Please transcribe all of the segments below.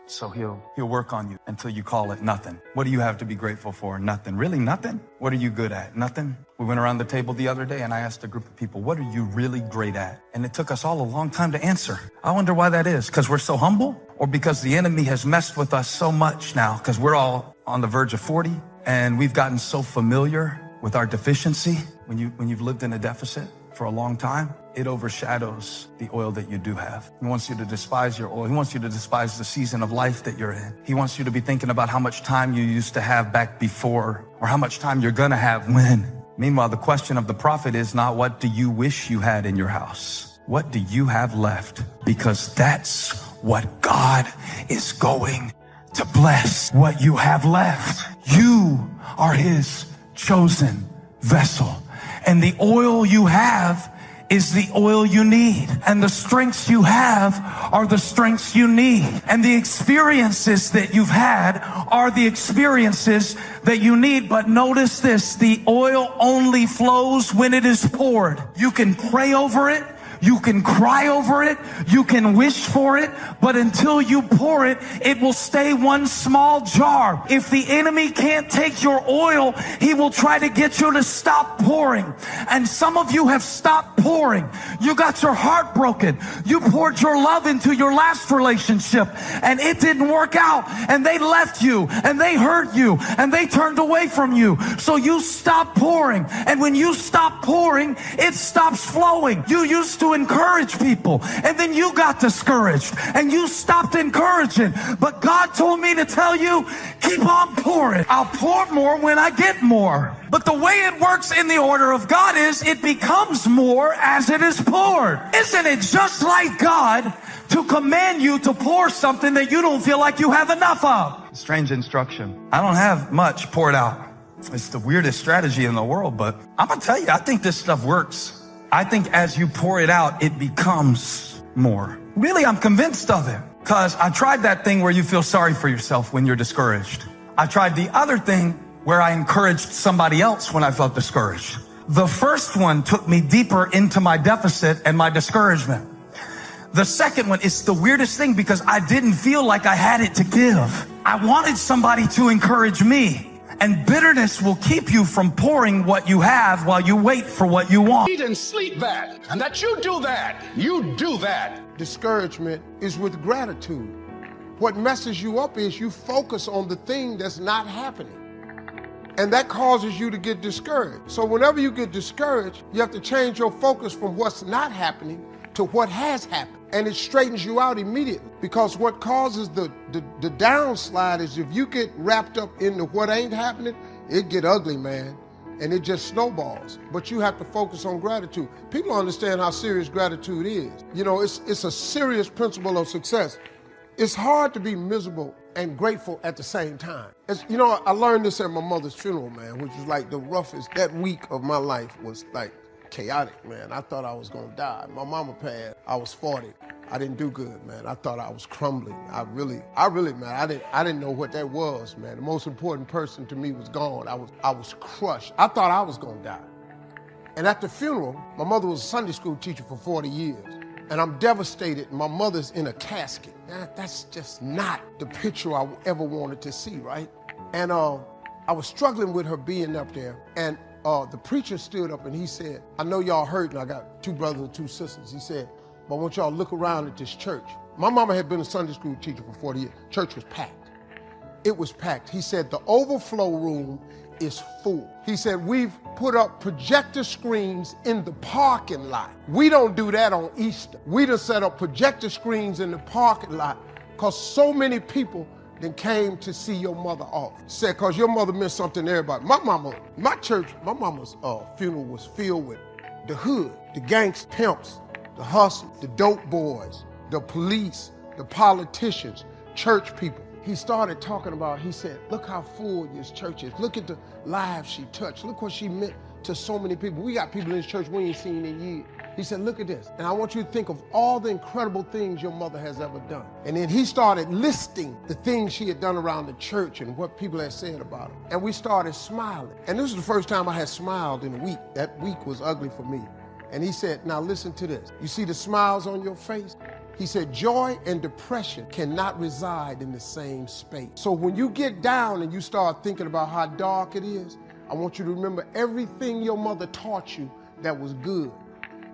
So he'll work on you until you call it nothing. What do you have to be grateful for? Nothing. Really nothing? What are you good at? Nothing? We went around the table the other day and I asked a group of people, what are you really great at? And it took us all a long time to answer. I wonder why that is. Because we're so humble, or because the enemy has messed with us so much now, because we're all on the verge of 40 and we've gotten so familiar with our deficiency. When you've lived in a deficit for a long time, it overshadows the oil that you do have. He wants you to despise your oil. He wants you to despise the season of life that you're in. He wants you to be thinking about how much time you used to have back before, or how much time you're gonna have when. Meanwhile, the question of the prophet is not what do you wish you had in your house? What do you have left? Because that's what God is going to bless, what you have left. You are his chosen vessel. And the oil you have is the oil you need. And the strengths you have are the strengths you need. And the experiences that you've had are the experiences that you need. But notice this, the oil only flows when it is poured. You can pray over it. You can cry over it, you can wish for it, but until you pour it, it will stay one small jar. If the enemy can't take your oil, he will try to get you to stop pouring. And some of you have stopped pouring. You got your heart broken. You poured your love into your last relationship and it didn't work out, and they left you and they hurt you and they turned away from you. So you stop pouring, and when you stop pouring, it stops flowing. You used to encourage people, and then you got discouraged and you stopped encouraging. But God told me to tell you, keep on pouring. I'll pour more when I get more. But the way it works in the order of God is it becomes more as it is poured. Isn't it just like God to command you to pour something that you don't feel like you have enough of? Strange instruction. I don't have much poured out. It's the weirdest strategy in the world, but I'm gonna tell you, I think this stuff works. I think as you pour it out, it becomes more. Really, I'm convinced of it, because I tried that thing where you feel sorry for yourself when you're discouraged. I tried the other thing where I encouraged somebody else when I felt discouraged. The first one took me deeper into my deficit and my discouragement. The second one is the weirdest thing, because I didn't feel like I had it to give. I wanted somebody to encourage me. And bitterness will keep you from pouring what you have while you wait for what you want. Eat and sleep bad, and that you do that. You do that. Discouragement is with gratitude. What messes you up is you focus on the thing that's not happening. And that causes you to get discouraged. So whenever you get discouraged, you have to change your focus from what's not happening to what has happened. And it straightens you out immediately. Because what causes the downslide is if you get wrapped up into what ain't happening, it get ugly, man. And it just snowballs. But you have to focus on gratitude. People don't understand how serious gratitude is. You know, it's a serious principle of success. It's hard to be miserable and grateful at the same time. You know, I learned this at my mother's funeral, man, which was like the roughest. That week of my life was like chaotic, man. I thought I was gonna die. My mama passed. I was 40. I didn't do good, man. I thought I was crumbling. I really, man, I didn't know what that was, man. The most important person to me was gone. I was crushed. I thought I was gonna die. And at the funeral, my mother was a Sunday school teacher for 40 years. And I'm devastated. My mother's in a casket. That's just not the picture I ever wanted to see, right? And I was struggling with her being up there. And the preacher stood up and he said, I know y'all hurting. I got 2 brothers and 2 sisters. He said, but I want y'all to look around at this church. My mama had been a Sunday school teacher for 40 years. Church was packed. It was packed. He said, the overflow room is full. He said, we've put up projector screens in the parking lot. We don't do that on Easter. We just set up projector screens in the parking lot because so many people then came to see your mother off. Said, because your mother meant something to everybody. My mama's funeral was filled with the hood, the gangsta pimps, the hustle, the dope boys, the police, the politicians, church people. He started talking about, he said, look how full this church is. Look at the lives she touched. Look what she meant to so many people. We got people in this church we ain't seen in years. He said, look at this. And I want you to think of all the incredible things your mother has ever done. And then he started listing the things she had done around the church and what people had said about her. And we started smiling. And this was the first time I had smiled in a week. That week was ugly for me. And he said, now listen to this. You see the smiles on your face? He said, joy and depression cannot reside in the same space. So when you get down and you start thinking about how dark it is, I want you to remember everything your mother taught you that was good.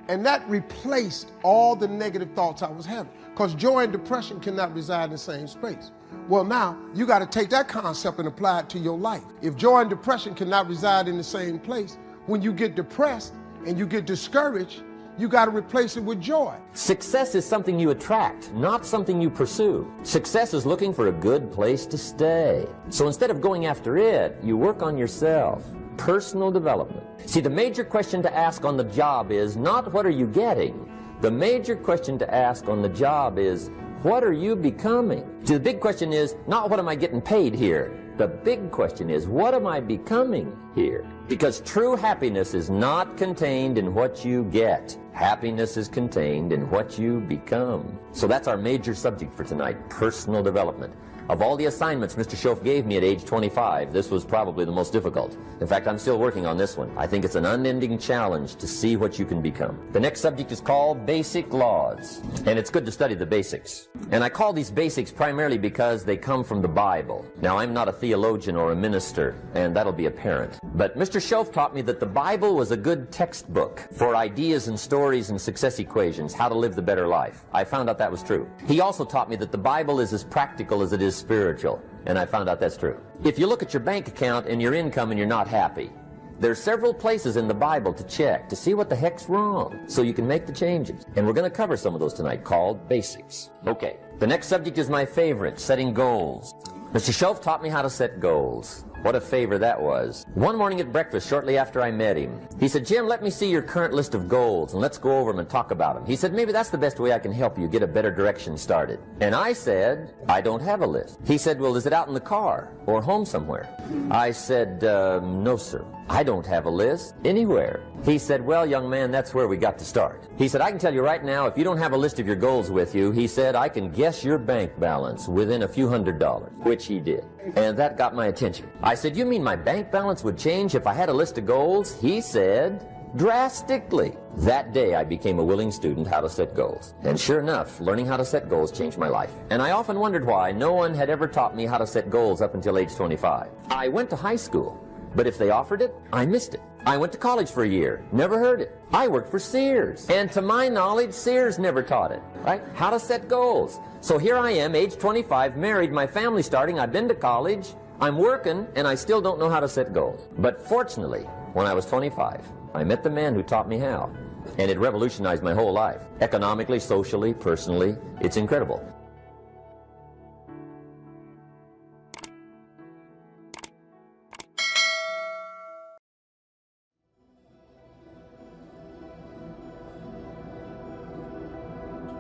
And that replaced all the negative thoughts I was having. Because joy and depression cannot reside in the same space. Well, now, you got to take that concept and apply it to your life. If joy and depression cannot reside in the same place, when you get depressed and you get discouraged, you got to replace it with joy. Success is something you attract, not something you pursue. Success is looking for a good place to stay. So instead of going after it, you work on yourself. Personal development. See, the major question to ask on the job is not what are you getting? The major question to ask on the job is what are you becoming? See, the big question is not what am I getting paid here? The big question is what am I becoming here? Because true happiness is not contained in what you get. Happiness is contained in what you become. So that's our major subject for tonight, personal development. Of all the assignments Mr. Schoaf gave me at age 25, this was probably the most difficult. In fact, I'm still working on this one. I think it's an unending challenge to see what you can become. The next subject is called Basic Laws. And it's good to study the basics. And I call these basics primarily because they come from the Bible. Now, I'm not a theologian or a minister, and that'll be apparent. But Mr. Schoaf taught me that the Bible was a good textbook for ideas and stories and success equations, how to live the better life. I found out that was true. He also taught me that the Bible is as practical as it is spiritual, and I found out that's true. If you look at your bank account and your income and you're not happy, there's several places in the Bible to check to see what the heck's wrong so you can make the changes. And we're going to cover some of those tonight called basics. Okay, the next subject is my favorite, setting goals. Mr. Schoaf taught me how to set goals. What a favor that was. One morning at breakfast, shortly after I met him, he said, Jim, let me see your current list of goals and let's go over them and talk about them. He said, maybe that's the best way I can help you get a better direction started. And I said, I don't have a list. He said, well, is it out in the car or home somewhere? I said, no, sir. I don't have a list anywhere. He said, well, young man, that's where we got to start. He said, I can tell you right now, if you don't have a list of your goals with you, he said, I can guess your bank balance within a few $100s, which he did. And that got my attention. I said, you mean my bank balance would change if I had a list of goals? He said, drastically. That day I became a willing student how to set goals. And sure enough, learning how to set goals changed my life. And I often wondered why no one had ever taught me how to set goals up until age 25. I went to high school, but if they offered it, I missed it. I went to college for a year, never heard it. I worked for Sears, and to my knowledge, Sears never taught it, right? How to set goals. So here I am, age 25, married, my family starting, I've been to college, I'm working, and I still don't know how to set goals. But fortunately, when I was 25, I met the man who taught me how, and it revolutionized my whole life. Economically, socially, personally, it's incredible.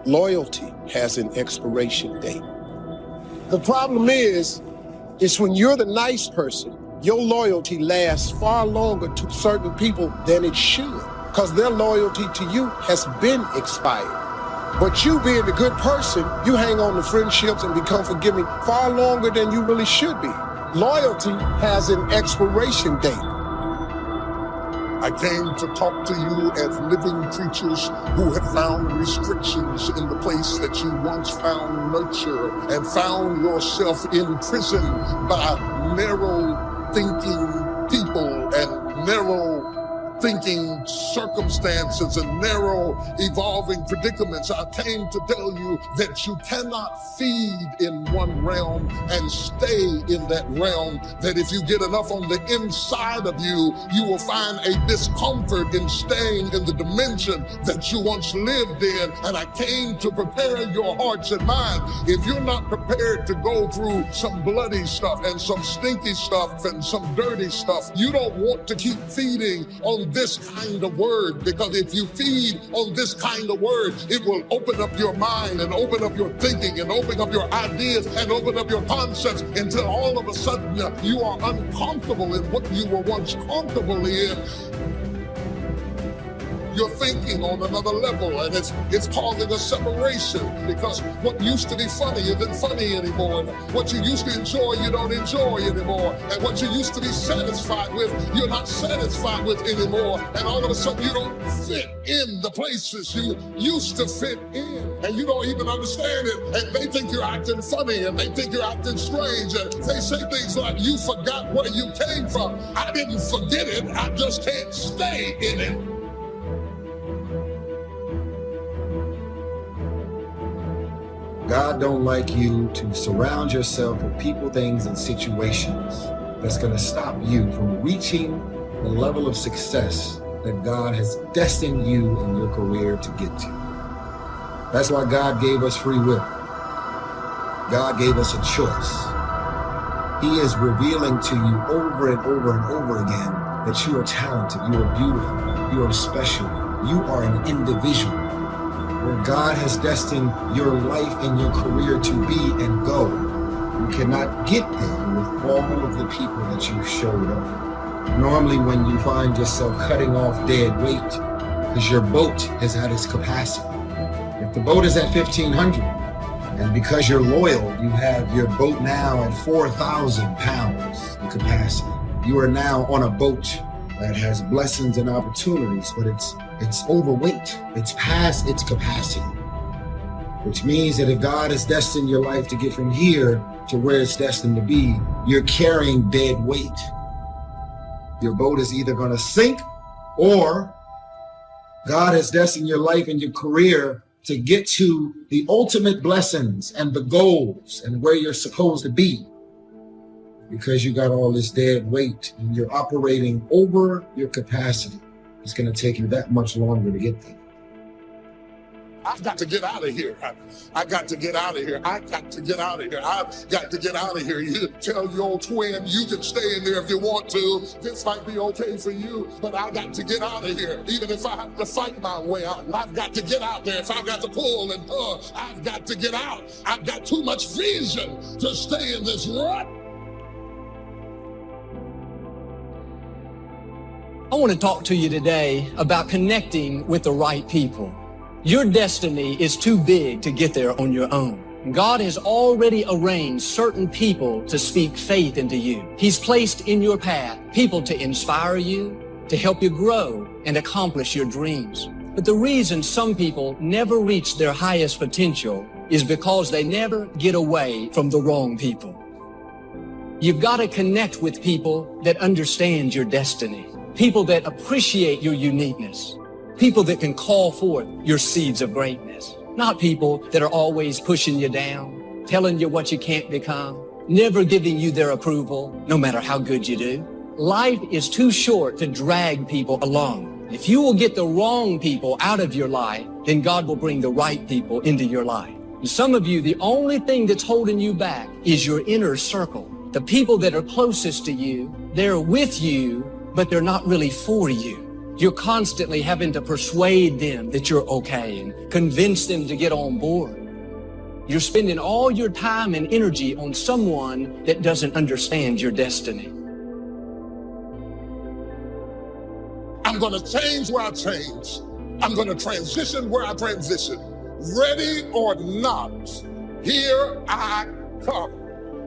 Loyalty has an expiration date. The problem is when you're the nice person, your loyalty lasts far longer to certain people than it should, because their loyalty to you has been expired. But you being a good person, you hang on to friendships and become forgiving far longer than you really should be. Loyalty has an expiration date. I came to talk to you as living creatures who have found restrictions in the place that you once found nurture and found yourself imprisoned by narrow-thinking people and narrow-thinking circumstances and narrow evolving predicaments. I came to tell you that you cannot feed in one realm and stay in that realm, that if you get enough on the inside of you, you will find a discomfort in staying in the dimension that you once lived in. And I came to prepare your hearts and minds. If you're not prepared to go through some bloody stuff and some stinky stuff and some dirty stuff, you don't want to keep feeding on this kind of word, because if you feed on this kind of word, it will open up your mind and open up your thinking and open up your ideas and open up your concepts until all of a sudden you are uncomfortable in what you were once comfortable in. You're thinking on another level, and it's causing a separation, because what used to be funny isn't funny anymore. And what you used to enjoy, you don't enjoy anymore. And what you used to be satisfied with, you're not satisfied with anymore. And all of a sudden, you don't fit in the places you used to fit in. And you don't even understand it. And they think you're acting funny, and they think you're acting strange. And they say things like, you forgot where you came from. I didn't forget it. I just can't stay in it. God don't like you to surround yourself with people, things, and situations that's going to stop you from reaching the level of success that God has destined you in your career to get to. That's why God gave us free will. God gave us a choice. He is revealing to you over and over and over again that you are talented, you are beautiful, you are special, you are an individual. Where God has destined your life and your career to be and go, you cannot get there with all of the people that you showed up. Normally when you find yourself cutting off dead weight because your boat is at its capacity. If the boat is at 1,500, and because you're loyal, you have your boat now at 4,000 pounds in capacity. You are now on a boat that has blessings and opportunities, but it's overweight. It's past its capacity, which means that if God has destined your life to get from here to where it's destined to be, you're carrying dead weight. Your boat is either going to sink, or God has destined your life and your career to get to the ultimate blessings and the goals and where you're supposed to be. Because you got all this dead weight and you're operating over your capacity, it's going to take you that much longer to get there. I've got to get out of here. I got to get out of here. I got to get out of here. I've got to get out of here. You tell your old twin you can stay in there if you want to. This might be okay for you, but I got to get out of here. Even if I have to fight my way out, I've got to get out there. If I've got to pull and pull, I've got to get out. I've got too much vision to stay in this rut. I want to talk to you today about connecting with the right people. Your destiny is too big to get there on your own. God has already arranged certain people to speak faith into you. He's placed in your path people to inspire you, to help you grow and accomplish your dreams. But the reason some people never reach their highest potential is because they never get away from the wrong people. You've got to connect with people that understand your destiny, people that appreciate your uniqueness, people that can call forth your seeds of greatness, not people that are always pushing you down, telling you what you can't become, never giving you their approval, no matter how good you do. Life is too short to drag people along. If you will get the wrong people out of your life, then God will bring the right people into your life. And some of you, the only thing that's holding you back is your inner circle. The people that are closest to you, they're with you, but they're not really for you. You're constantly having to persuade them that you're okay and convince them to get on board. You're spending all your time and energy on someone that doesn't understand your destiny. I'm going to change where I change. I'm going to transition where I transition. Ready or not, here I come.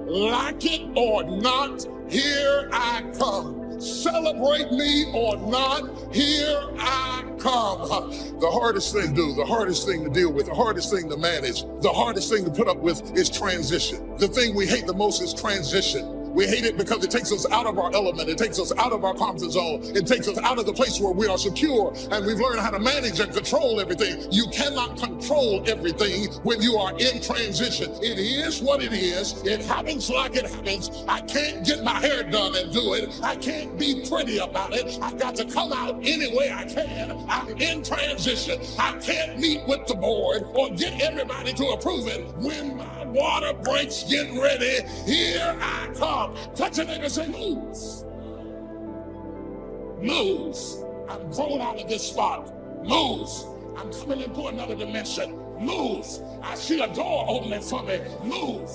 Like it or not, here I come. Celebrate me or not, here I come. The hardest thing to do, the hardest thing to deal with, the hardest thing to manage, the hardest thing to put up with is transition. The thing we hate the most is transition. We hate it because it takes us out of our element. It takes us out of our comfort zone. It takes us out of the place where we are secure and we've learned how to manage and control everything. You cannot control everything when you are in transition. It is what it is. It happens like it happens. I can't get my hair done and do it. I can't be pretty about it. I got to come out any way I can. I'm in transition. I can't meet with the board or get everybody to approve it. When my water breaks, get ready. Here I come. Touch your neighbor and say, move. Move. I'm growing out of this spot. Move. I'm coming into another dimension. Move. I see a door opening for me. Move.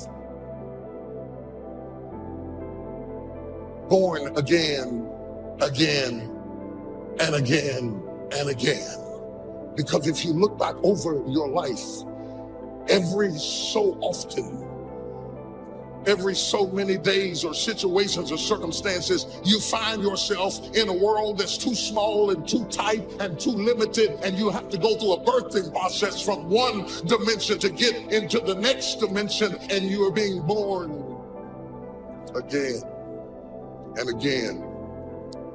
Born again, again, and again, and again. Because if you look back over your life, every so often, every so many days or situations or circumstances, you find yourself in a world that's too small and too tight and too limited, and you have to go through a birthing process from one dimension to get into the next dimension, and you are being born again and again.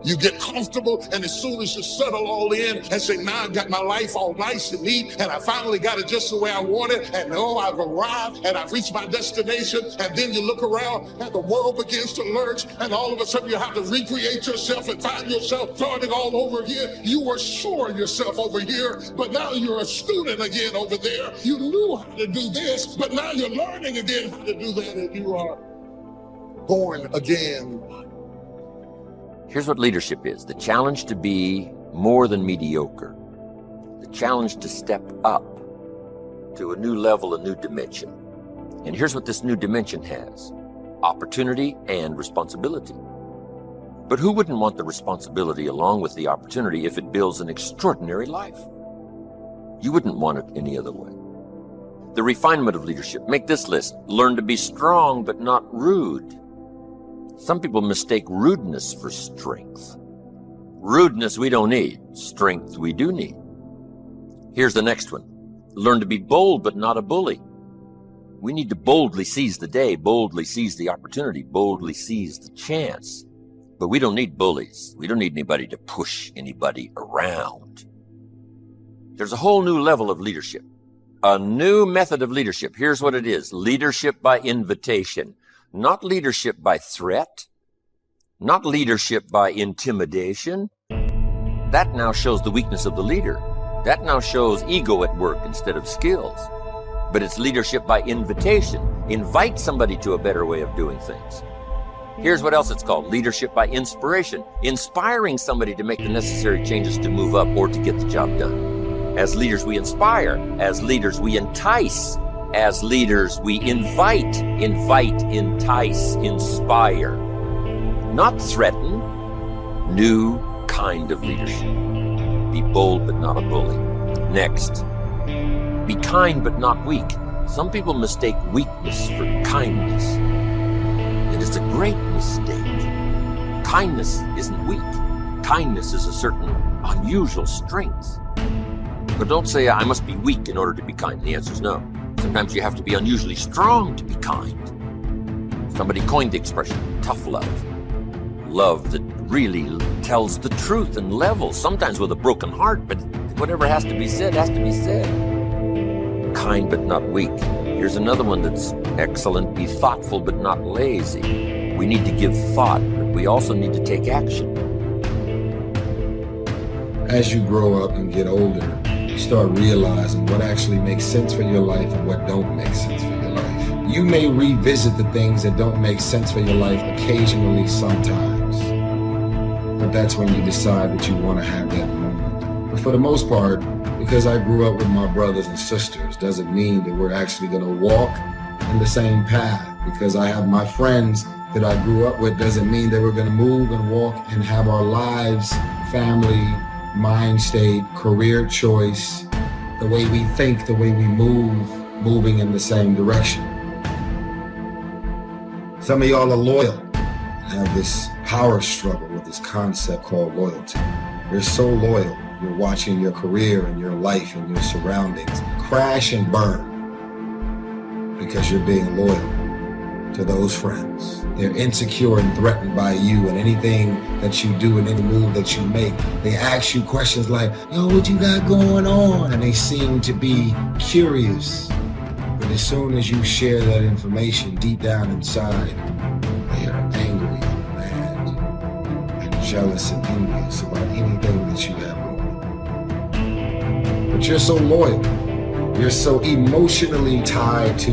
You get comfortable, and as soon as you settle all in and say, now I've got my life all nice and neat, and I finally got it just the way I want it, and oh, I've arrived, and I've reached my destination, and then you look around, and the world begins to lurch, and all of a sudden you have to recreate yourself and find yourself starting all over again. You were sure yourself over here, but now you're a student again over there. You knew how to do this, but now you're learning again how to do that, and you are born again. Here's what leadership is: the challenge to be more than mediocre, the challenge to step up to a new level, a new dimension. And here's what this new dimension has: opportunity and responsibility. But who wouldn't want the responsibility along with the opportunity if it builds an extraordinary life? You wouldn't want it any other way. The refinement of leadership. Make this list: learn to be strong but not rude. Some people mistake rudeness for strength. Rudeness we don't need. Strength we do need. Here's the next one. Learn to be bold but not a bully. We need to boldly seize the day, boldly seize the opportunity, boldly seize the chance. But we don't need bullies. We don't need anybody to push anybody around. There's a whole new level of leadership. A new method of leadership. Here's what it is: leadership by invitation. Not leadership by threat, not leadership by intimidation. That now shows the weakness of the leader. That now shows ego at work instead of skills. But it's leadership by invitation. Invite somebody to a better way of doing things. Here's what else it's called: leadership by inspiration. Inspiring somebody to make the necessary changes to move up or to get the job done. As leaders, we inspire. As leaders, we entice. As leaders, we invite, entice, inspire, not threaten. New kind of leadership. Be bold but not a bully. Next, be kind but not weak. Some people mistake weakness for kindness, and it's a great mistake. Kindness isn't weak. Kindness is a certain unusual strength. But don't say, I must be weak in order to be kind. The answer is no. Sometimes you have to be unusually strong to be kind. Somebody coined the expression, tough love. Love that really tells the truth and levels, sometimes with a broken heart, but whatever has to be said, has to be said. Kind but not weak. Here's another one that's excellent: be thoughtful but not lazy. We need to give thought, but we also need to take action. As you grow up and get older, you start realizing what actually makes sense for your life and what don't make sense for your life. You may revisit the things that don't make sense for your life occasionally sometimes, but that's when you decide that you want to have that moment. But for the most part, because I grew up with my brothers and sisters, doesn't mean that we're actually going to walk in the same path. Because I have my friends that I grew up with doesn't mean that we're going to move and walk and have our lives, family, mind state, career choice, the way we think, the way we move, moving in the same direction. Some of y'all are loyal, have this power struggle with this concept called loyalty. You're so loyal, you're watching your career and your life and your surroundings crash and burn because you're being loyal to those friends. They're insecure and threatened by you, and anything that you do and any move that you make, they ask you questions like, yo, what you got going on? And they seem to be curious. But as soon as you share that information deep down inside, they are angry, mad, and jealous and envious about anything that you have going. But you're so loyal. You're so emotionally tied to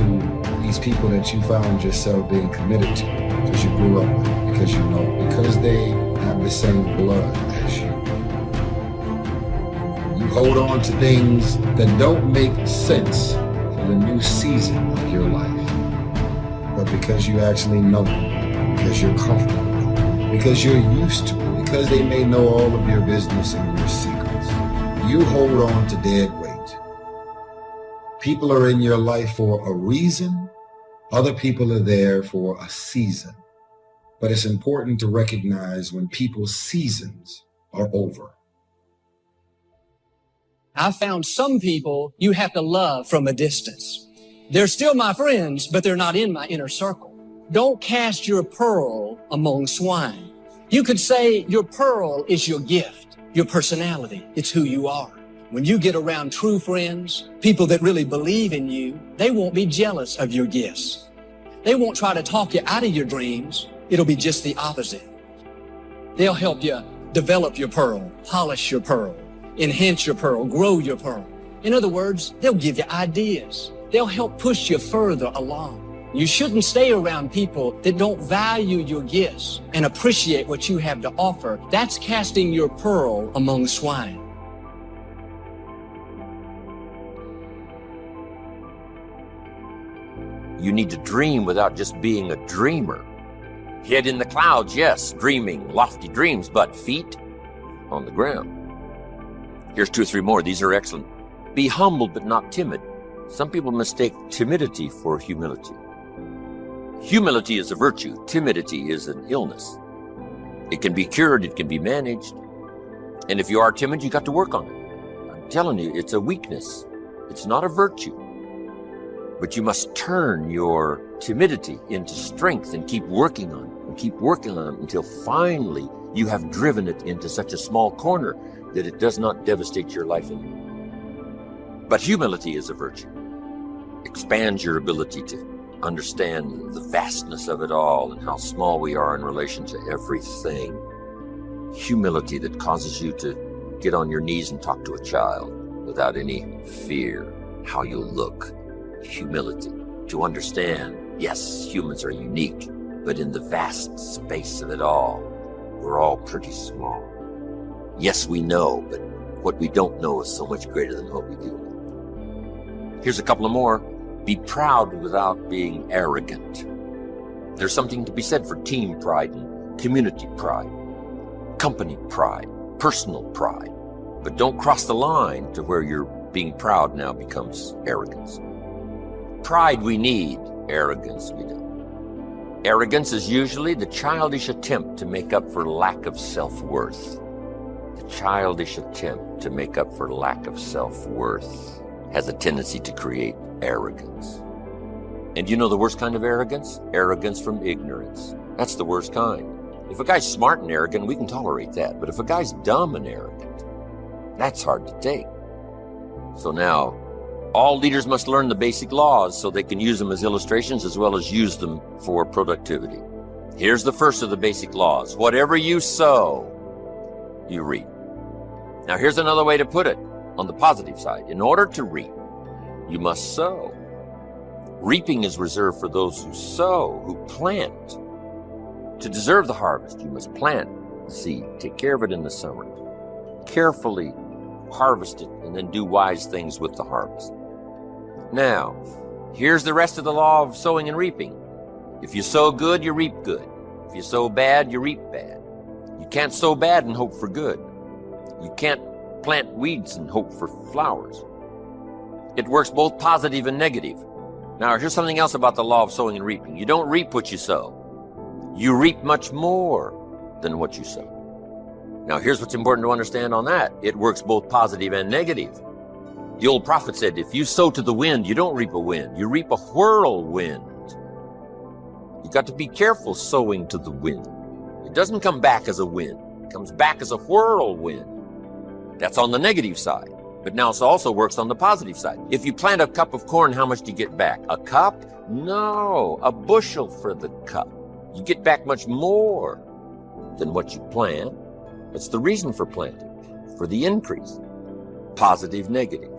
these people that you found yourself being committed to because you grew up with, because you know, because they have the same blood as you. You hold on to things that don't make sense for the new season of your life, but because you actually know them, because you're comfortable with them, because you're used to it, because they may know all of your business and your secrets. You hold on to dead weight. People are in your life for a reason. Other people are there for a season. But it's important to recognize when people's seasons are over. I found some people you have to love from a distance. They're still my friends, but they're not in my inner circle. Don't cast your pearl among swine. You could say your pearl is your gift, your personality. It's who you are. When you get around true friends, people that really believe in you, they won't be jealous of your gifts. They won't try to talk you out of your dreams. It'll be just the opposite. They'll help you develop your pearl, polish your pearl, enhance your pearl, grow your pearl. In other words, they'll give you ideas. They'll help push you further along. You shouldn't stay around people that don't value your gifts and appreciate what you have to offer. That's casting your pearl among swine. You need to dream without just being a dreamer. Head in the clouds, yes, dreaming lofty dreams, but feet on the ground. Here's 2 or 3 more. These are excellent. Be humble but not timid. Some people mistake timidity for humility. Humility is a virtue. Timidity is an illness. It can be cured. It can be managed. And if you are timid, you got to work on it. I'm telling you, it's a weakness. It's not a virtue. But you must turn your timidity into strength and keep working on it and keep working on it until finally you have driven it into such a small corner that it does not devastate your life anymore. But humility is a virtue. Expands your ability to understand the vastness of it all and how small we are in relation to everything. Humility that causes you to get on your knees and talk to a child without any fear how you'll look. Humility to understand, yes, humans are unique, but in the vast space of it all, we're all pretty small. Yes, we know, but what we don't know is so much greater than what we do. Here's a couple of more. Be proud without being arrogant. There's something to be said for team pride and community pride, company pride, personal pride. But don't cross the line to where your being proud now becomes arrogance. Pride we need, arrogance we don't. Arrogance is usually the childish attempt to make up for lack of self-worth. The childish attempt to make up for lack of self-worth has a tendency to create arrogance. And you know the worst kind of arrogance? Arrogance from ignorance. That's the worst kind. If a guy's smart and arrogant, we can tolerate that. But if a guy's dumb and arrogant, that's hard to take. So now, all leaders must learn the basic laws so they can use them as illustrations as well as use them for productivity. Here's the first of the basic laws. Whatever you sow, you reap. Now here's another way to put it on the positive side. In order to reap, you must sow. Reaping is reserved for those who sow, who plant. To deserve the harvest, you must plant the seed, take care of it in the summer, carefully harvest it, and then do wise things with the harvest. Now, here's the rest of the law of sowing and reaping. If you sow good, you reap good. If you sow bad, you reap bad. You can't sow bad and hope for good. You can't plant weeds and hope for flowers. It works both positive and negative. Now, here's something else about the law of sowing and reaping. You don't reap what you sow. You reap much more than what you sow. Now, here's what's important to understand on that. It works both positive and negative. The old prophet said, if you sow to the wind, you don't reap a wind. You reap a whirlwind. You got to be careful sowing to the wind. It doesn't come back as a wind. It comes back as a whirlwind. That's on the negative side. But now it also works on the positive side. If you plant a cup of corn, how much do you get back? A cup? No, a bushel for the cup. You get back much more than what you plant. That's the reason for planting, for the increase. Positive, negative.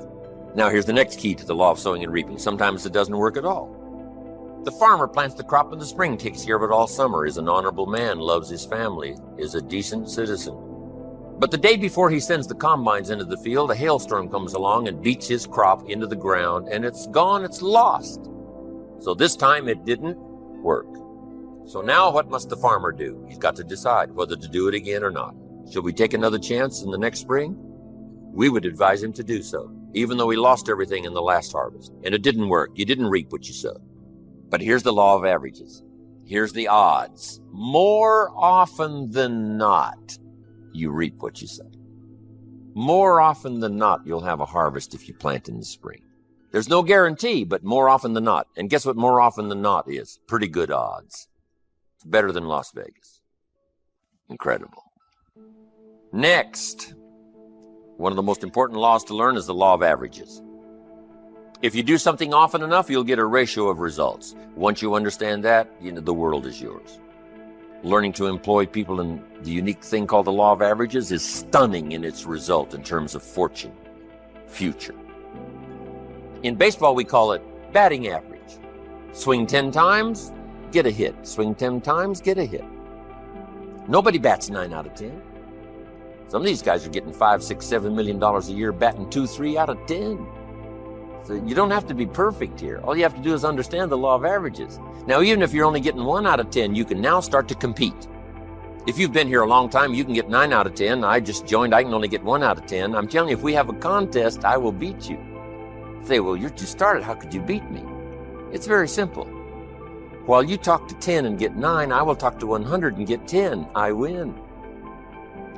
Now here's the next key to the law of sowing and reaping. Sometimes it doesn't work at all. The farmer plants the crop in the spring, takes care of it all summer, is an honorable man, loves his family, is a decent citizen. But the day before he sends the combines into the field, a hailstorm comes along and beats his crop into the ground, and it's gone, it's lost. So this time it didn't work. So now what must the farmer do? He's got to decide whether to do it again or not. Should we take another chance in the next spring? we would advise him to do so, even though he lost everything in the last harvest. And it didn't work. You didn't reap what you sowed. But here's the law of averages. Here's the odds. More often than not, you reap what you sow. More often than not, you'll have a harvest if you plant in the spring. There's no guarantee, but more often than not. And guess what more often than not is? Pretty good odds. It's better than Las Vegas. Incredible. Next, one of the most important laws to learn is the law of averages. If you do something often enough, you'll get a ratio of results. Once you understand that, the world is yours. Learning to employ people in the unique thing called the law of averages is stunning in its result in terms of fortune, future. In baseball, we call it batting average. Swing 10 times, get a hit. Swing 10 times, get a hit. Nobody bats 9 out of 10. Some of these guys are getting $5, $6, $7 million a year, batting 2, 3 out of 10. So you don't have to be perfect here. All you have to do is understand the law of averages. Now, even if you're only getting 1 out of 10, you can now start to compete. If you've been here a long time, you can get 9 out of 10. I just joined, I can only get 1 out of 10. I'm telling you, if we have a contest, I will beat you. Say, well, you just started, how could you beat me? It's very simple. While you talk to 10 and get 9, I will talk to 100 and get 10. I win.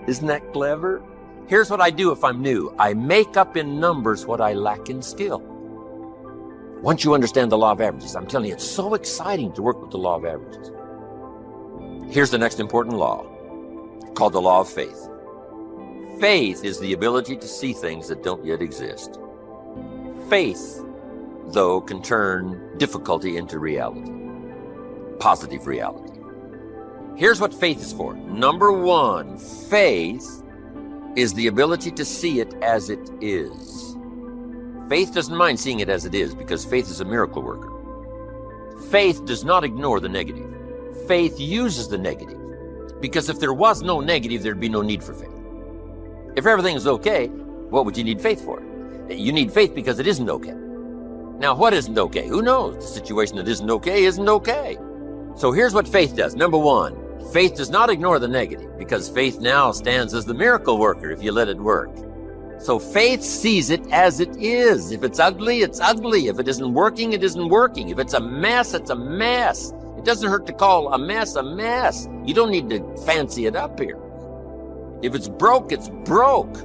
Isn't that clever? Here's what I do if I'm new. I make up in numbers what I lack in skill. Once you understand the law of averages, I'm telling you, it's so exciting to work with the law of averages. Here's the next important law, called the law of faith. Faith is the ability to see things that don't yet exist. Faith, though, can turn difficulty into reality, positive reality. Here's what faith is for. Number 1, faith is the ability to see it as it is. Faith doesn't mind seeing it as it is because faith is a miracle worker. Faith does not ignore the negative. Faith uses the negative because if there was no negative, there'd be no need for faith. If everything is okay, what would you need faith for? You need faith because it isn't okay. Now, what isn't okay? Who knows? The situation that isn't okay. So here's what faith does. Number 1, faith does not ignore the negative because faith now stands as the miracle worker if you let it work. So faith sees it as it is. If it's ugly, it's ugly. If it isn't working, it isn't working. If it's a mess, it's a mess. It doesn't hurt to call a mess a mess. You don't need to fancy it up here. If it's broke, it's broke.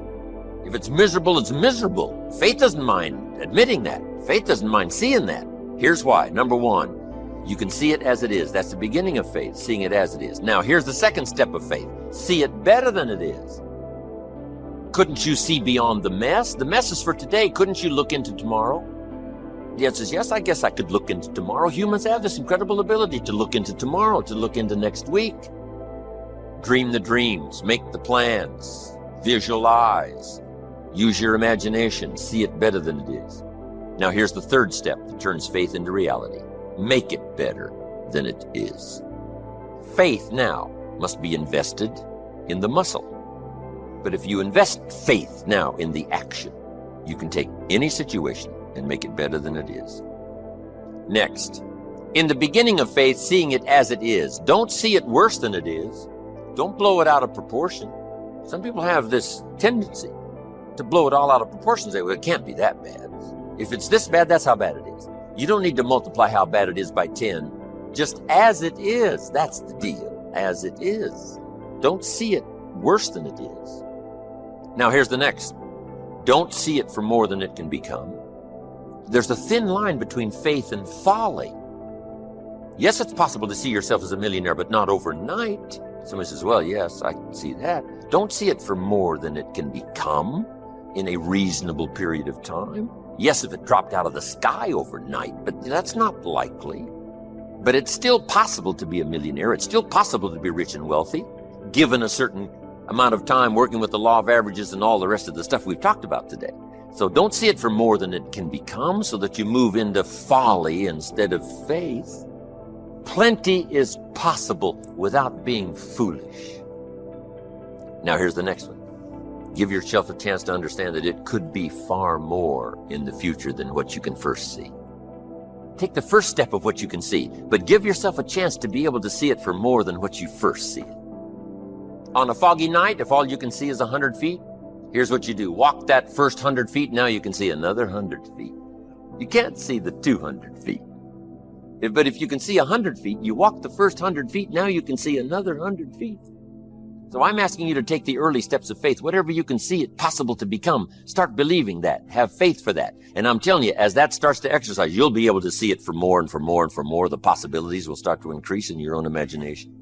If it's miserable, it's miserable. Faith doesn't mind admitting that. Faith doesn't mind seeing that. Here's why. Number 1, you can see it as it is. That's the beginning of faith, seeing it as it is. Now, here's the second step of faith. See it better than it is. Couldn't you see beyond the mess? The mess is for today. Couldn't you look into tomorrow? The answer is yes, I guess I could look into tomorrow. Humans have this incredible ability to look into tomorrow, to look into next week. Dream the dreams, make the plans, visualize, use your imagination, see it better than it is. Now here's the third step that turns faith into reality. Make it better than it is. Faith now must be invested in the muscle. But if you invest faith now in the action, you can take any situation and make it better than it is. Next, in the beginning of faith, seeing it as it is. Don't see it worse than it is. Don't blow it out of proportion. Some people have this tendency to blow it all out of proportion. Say, well, it can't be that bad. If it's this bad, that's how bad it is. You don't need to multiply how bad it is by 10. Just as it is. That's the deal. As it is. Don't see it worse than it is. Now here's the next. Don't see it for more than it can become. There's a thin line between faith and folly. Yes, it's possible to see yourself as a millionaire, but not overnight. Somebody says, well, yes, I can see that. Don't see it for more than it can become in a reasonable period of time. Yes, if it dropped out of the sky overnight, but that's not likely. But it's still possible to be a millionaire. It's still possible to be rich and wealthy, given a certain amount of time working with the law of averages and all the rest of the stuff we've talked about today. So don't see it for more than it can become so that you move into folly instead of faith. Plenty is possible without being foolish. Now here's the next one. Give yourself a chance to understand that it could be far more in the future than what you can first see. Take the first step of what you can see, but give yourself a chance to be able to see it for more than what you first see it. On a foggy night, if all you can see is 100 feet, Here's what you do. Walk that first 100 feet. Now you can see another 100 feet. You can't see the 200 feet. But if you can see 100 feet, you walk the first 100 feet. Now you can see another 100 feet. So I'm asking you to take the early steps of faith. Whatever you can see it possible to become, start believing that. Have faith for that. And I'm telling you, as that starts to exercise, you'll be able to see it for more and for more and for more. The possibilities will start to increase in your own imagination.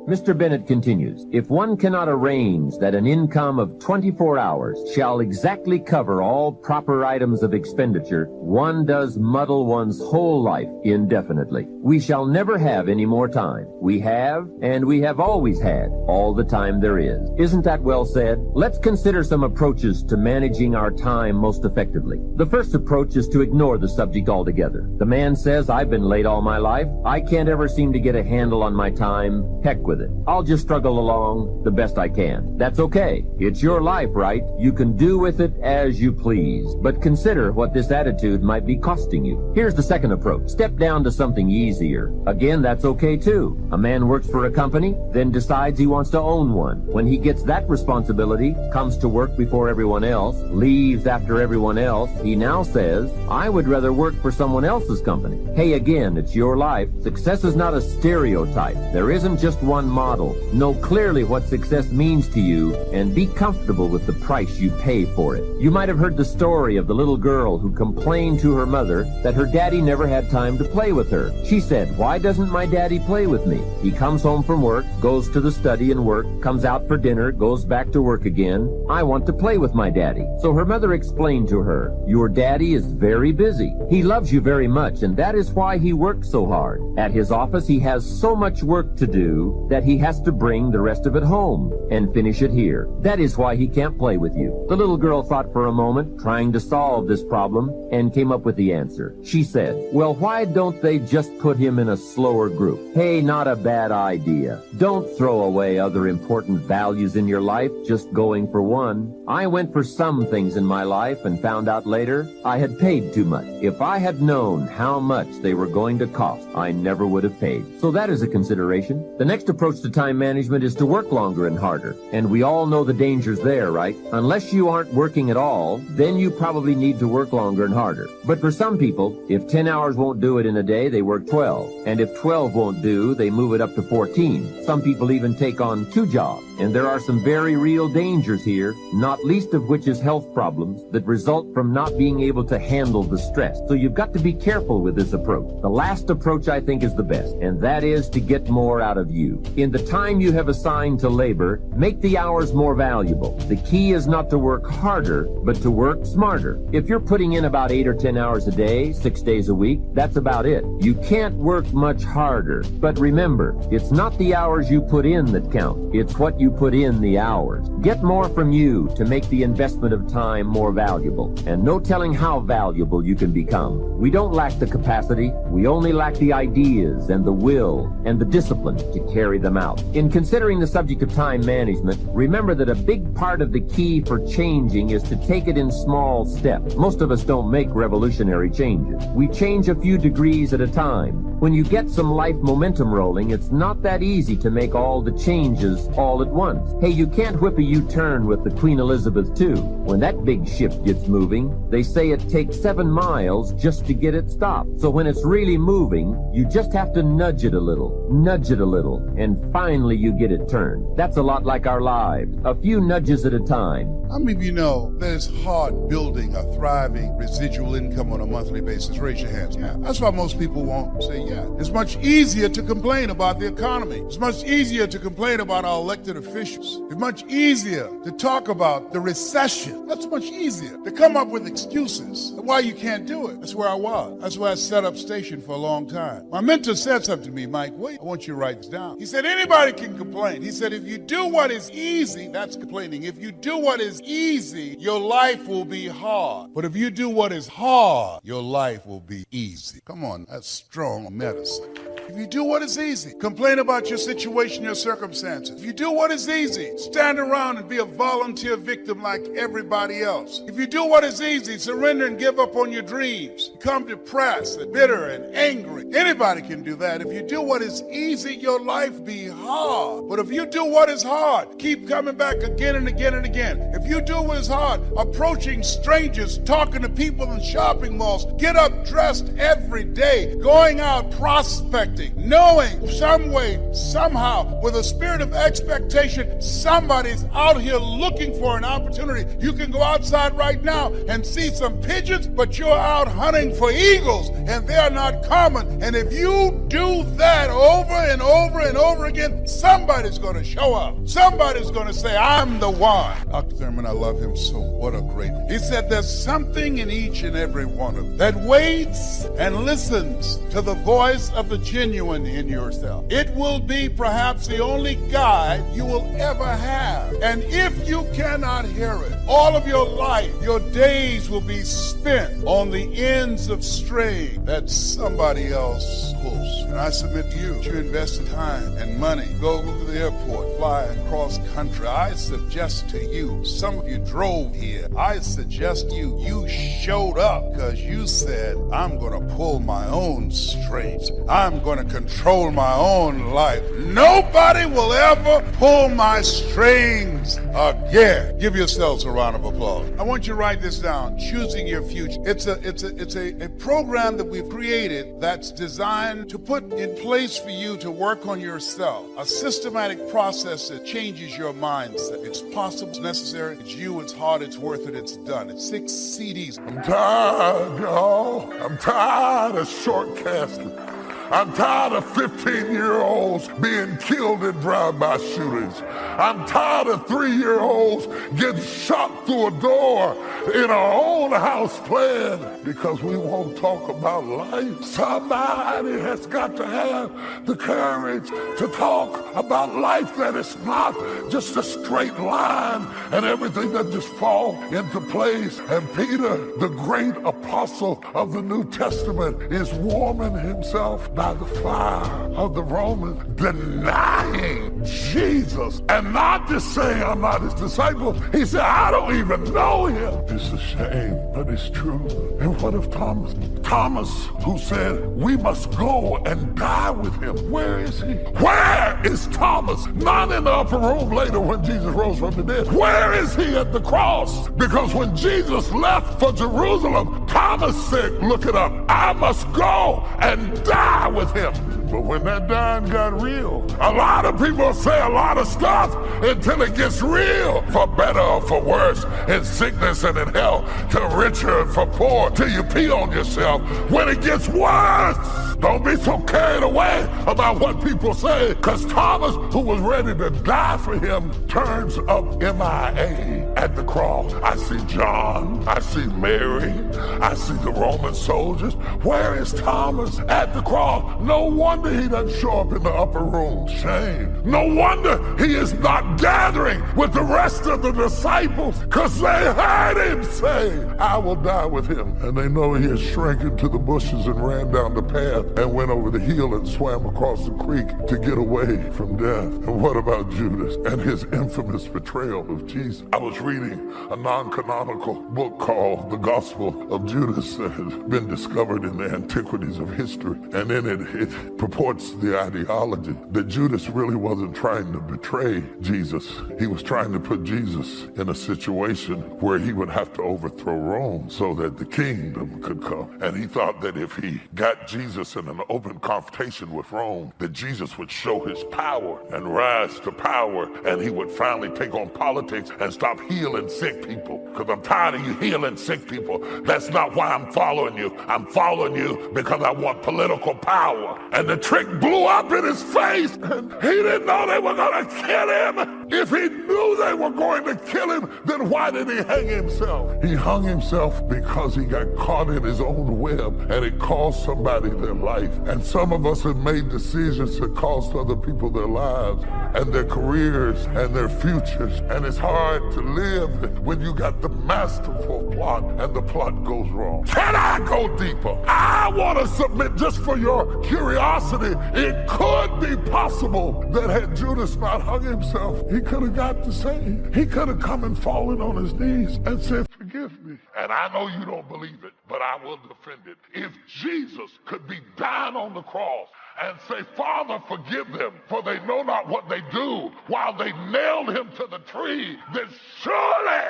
Mr. Bennett continues, if one cannot arrange that an income of 24 hours shall exactly cover all proper items of expenditure, one does muddle one's whole life indefinitely. We shall never have any more time. We have, and we have always had, all the time there is. Isn't that well said? Let's consider some approaches to managing our time most effectively. The first approach is to ignore the subject altogether. The man says, I've been late all my life. I can't ever seem to get a handle on my time. Heck with it. I'll just struggle along the best I can. That's okay. It's your life, right? You can do with it as you please. But consider what this attitude might be costing you. Here's the second approach. Step down to something easier. Again, that's okay too. A man works for a company, then decides he wants to own one. When he gets that responsibility, comes to work before everyone else, leaves after everyone else, he now says, I would rather work for someone else's company. Hey, again, it's your life. Success is not a stereotype. There isn't just one model. Know clearly what success means to you and be comfortable with the price you pay for it. You might have heard the story of the little girl who complained to her mother that her daddy never had time to play with her. She said, why doesn't my daddy play with me? He comes home from work, goes to the study and work, comes out for dinner, goes back to work again. I want to play with my daddy. So her mother explained to her, your daddy is very busy. He loves you very much, and that is why he works so hard. At his office, he has so much work to do that he has to bring the rest of it home and finish it here. That is why he can't play with you. The little girl thought for a moment, trying to solve this problem, and came up with the answer. She said, well, why don't they just put him in a slower group? Hey, not a bad idea. Don't throw away other important values in your life just going for one. I went for some things in my life and found out later I had paid too much. If I had known how much they were going to cost, I never would have paid. So that is a consideration. The next approach to time management is to work longer and harder. And we all know the dangers there, right? Unless you aren't working at all, then you probably need to work longer and harder. But for some people, if 10 hours won't do it in a day, they work 12. And if 12 won't do, they move it up to 14. Some people even take on 2 jobs. And there are some very real dangers here, not least of which is health problems that result from not being able to handle the stress. So you've got to be careful with this approach. The last approach I think is the best, and that is to get more out of you. In the time you have assigned to labor, make the hours more valuable. The key is not to work harder, but to work smarter. If you're putting in about 8 or 10 hours a day, 6 days a week, that's about it. You can't work much harder. But remember, it's not the hours you put in that count. It's what you put in the hours. Get more from you to make the investment of time more valuable. And no telling how valuable you can become. We don't lack the capacity. We only lack the ideas and the will and the discipline to carry them out. In considering the subject of time management, remember that a big part of the key for changing is to take it in small steps. Most of us don't make revolutionary changes. We change a few degrees at a time. When you get some life momentum rolling, it's not that easy to make all the changes all at once. Hey, you can't whip a U-turn with the Queen Elizabeth II. When that big ship gets moving, they say it takes 7 miles just to get it stopped. So when it's really moving, you just have to nudge it a little, and finally you get it turned. That's a lot like our lives. A few nudges at a time. How many of you know that it's hard building a thriving residual income on a monthly basis? Raise your hands. Yeah, that's why most people won't say yeah. It's much easier to complain about the economy. It's much easier to complain about our elected officials. It's much easier to talk about the recession. That's much easier. To come up with excuses why you can't do it. That's where I was. That's where I set up station for a long time. My mentor said something to me, Mike, wait, I want you to write this down. He said, anybody can complain. He said, if you do what is easy, that's complaining. If you do what is easy, your life will be hard. But if you do what is hard, your life will be easy. Come on, that's strong medicine. If you do what is easy, complain about your situation, your circumstances. If you do what is easy, stand around and be a volunteer victim like everybody else. If you do what is easy, surrender and give up on your dreams. Become depressed and bitter and angry. Anybody can do that. If you do what is easy, your life be hard. But if you do what is hard, keep coming back again and again and again. If you do what is hard, approaching strangers, talking to people in shopping malls, get up dressed every day, going out prospecting, knowing some way, somehow, with a spirit of expectation, somebody's out here looking for an opportunity. You can go outside right now and see some pigeons, but you're out hunting for eagles, and they're not common. And if you do that over and over and over again, somebody's going to show up. Somebody's going to say, I'm the one. Dr. Thurman, I love him so. What a great. He said there's something in each and every one of them that waits and listens to the voice of the genuine in yourself. It will be perhaps the only guide you will ever have. And if you cannot hear it, all of your life, your days will be spent on the ends of string that somebody else pulls. And I submit to you, you invest time and money, go to the airport, fly across country. I suggest to you, some of you drove here. I suggest you showed up because you said, I'm going to pull my own strings. I'm going to control my own life. Nobody will ever pull my strings again. Give yourselves a round of applause. I want you to write this down. Choosing your future. It's a program that we've created that's designed to put in place for you to work on yourself. A systematic process that changes your mindset. It's possible, it's necessary, it's you, it's hard, it's worth it, it's done. It's 6 CDs. I'm tired, y'all. I'm tired of shortcasting. I'm tired of 15-year-olds being killed in drive-by shootings. I'm tired of 3-year-olds getting shot through a door in our own house plan because we won't talk about life. Somebody has got to have the courage to talk about life that is not just a straight line and everything that just fall into place. And Peter, the great apostle of the New Testament, is warming himself by the fire of the Romans, denying Jesus, and not just saying I'm not his disciple. He said, I don't even know him. It's a shame, but it's true. And what of Thomas? Thomas, who said, we must go and die with him. Where is he? Where is Thomas? Not in the upper room later when Jesus rose from the dead. Where is he at the cross? Because when Jesus left for Jerusalem, Thomas said, look it up, I must go and die with him. But when that dying got real, a lot of people say a lot of stuff until it gets real. For better or for worse, in sickness and in health, to richer and for poor, till you pee on yourself. When it gets worse, don't be so carried away about what people say, because Thomas, who was ready to die for him, turns up MIA at the cross. I see John, I see Mary, I see the Roman soldiers. Where is Thomas? At the cross. No wonder he doesn't show up in the upper room. Shame. No wonder he is not gathering with the rest of the disciples, because they heard him say, I will die with him. And they know he is shrinking to the bushes and ran down the path and went over the hill and swam across the creek to get away from death. And what about Judas and his infamous betrayal of Jesus? I was reading a non-canonical book called The Gospel of Judas that has been discovered in the antiquities of history. And in it purports the ideology that Judas really wasn't trying to betray Jesus. He was trying to put Jesus in a situation where he would have to overthrow Rome so that the kingdom could come. And he thought that if he got Jesus in an open confrontation with Rome, that Jesus would show his power and rise to power, and he would finally take on politics and stop healing sick people. Because I'm tired of you healing sick people. That's not why I'm following you. I'm following you because I want political power. And the trick blew up in his face, and he didn't know they were going to kill him. If he knew they were going to kill him, then why did he hang himself? He hung himself because he got caught in his own web, and it cost somebody their life. And some of us have made decisions that cost other people their lives and their careers and their futures. And it's hard to live when you got the masterful plot and the plot goes wrong. Can I go deeper? I want to submit, just for your curiosity, it could be possible that had Judas not hung himself, he could have got the same. He could have come and fallen on his knees and said, forgive me. And I know you don't believe it, but I will defend it. If Jesus could be dying on the cross and say, Father, forgive them, for they know not what they do, while they nailed him to the tree, then surely,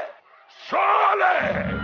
surely,